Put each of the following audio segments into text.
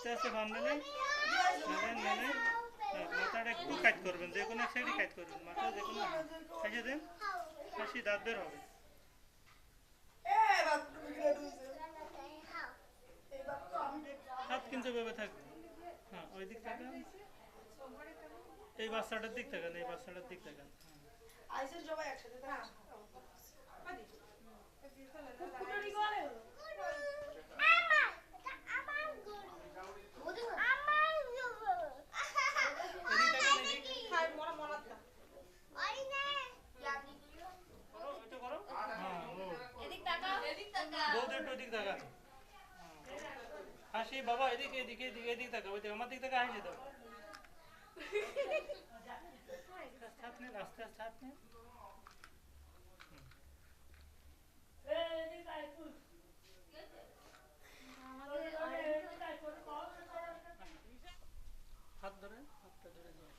আস্তে আস্তে বাঁধবেন, নেন মাথাটা একটু কাট করবেন, যে কোনো এক সাইডে কাট করবেন, মাথা যে কোনো খাইয়ে দেন, হাসি দাঁত বের হবে। হাত কিন্তু ভেবে থাকবে, হ্যাঁ ওই দিক থেকে এই বাচ্চাটার দিক থাকেন, এই বাচ্চাটার দিক থাকেন। হাসি বাবা এদিকে এদিকে এদিকে এদিক থাকা, ওই আমার দিক থেকে হাসি দাও। আস্তে আস্তে হাত নেন। হাত ধরেন, হাতটা ধরে দিয়ে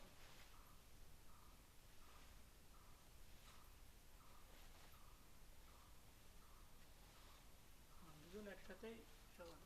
দুজন একসাথেই সবাই।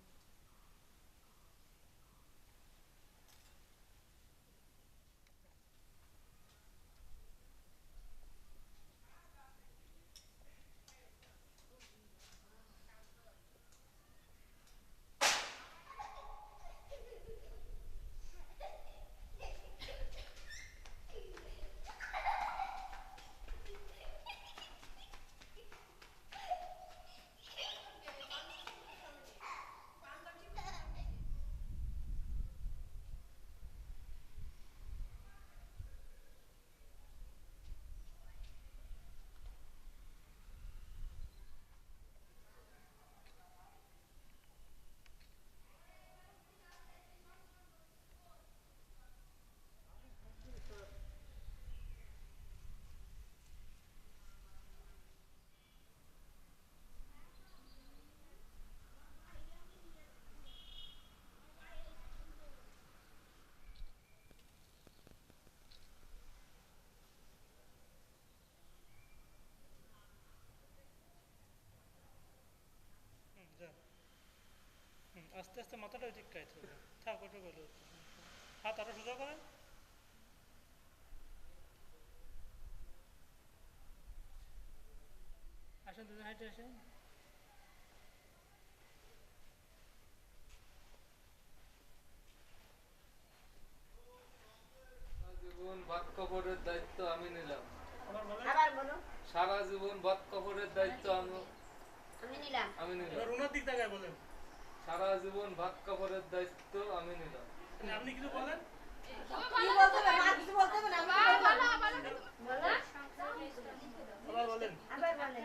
আস্তে আস্তে মাথাটা ওই দিক কাইতে হবে, থাক ওটা বলো। হাত আরো সোজা করেন, আসেন দুজন হাইটে আসেন। জীবন ভাত কাপড়ের দায়িত্ব আমি নিলাম। আবার বলো। সারা জীবন ভাত কাপড়ের দায়িত্ব আমি নিলাম। এবার ওনার দিক থেকে বলেন। সারা জীবন ভাত কাপড়ের দায়িত্ব আমি নিলাম। আপনি কিছু বলেন। কি বলতে হবে? মা কিছু বলতে হবে না। বলো। আবার বলেন। আবার বলেন।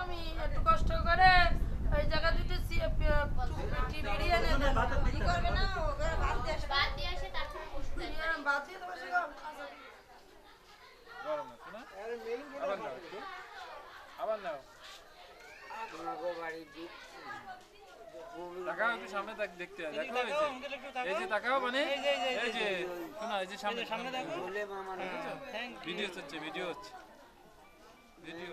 আমি একটু কষ্ট করে ওই জায়গা দুটো বেরিয়ে নেবে কি করবে না বাদ দিয়ে আসে তারপর বাদ দিয়ে তো বসে গরম আছে না? আবার নাও একটু, আবার নাও। তাকাও একটু সামনে, দেখতে দেখো এই যে তাকাও, মানে এই যে শোনা, এই যে সামনে সামনে দেখো, ভিডিও হচ্ছে, ভিডিও হচ্ছে, ভিডিও।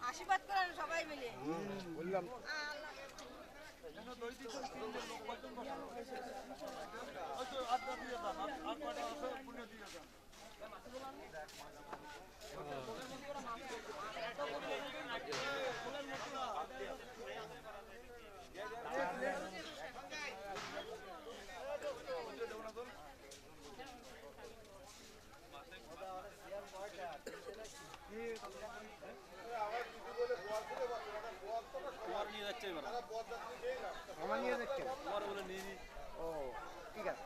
আশীর্বাদ করেন সবাই মিলে। বললাম আমার নিয়ে যাচ্ছে, ও ঠিক আছে।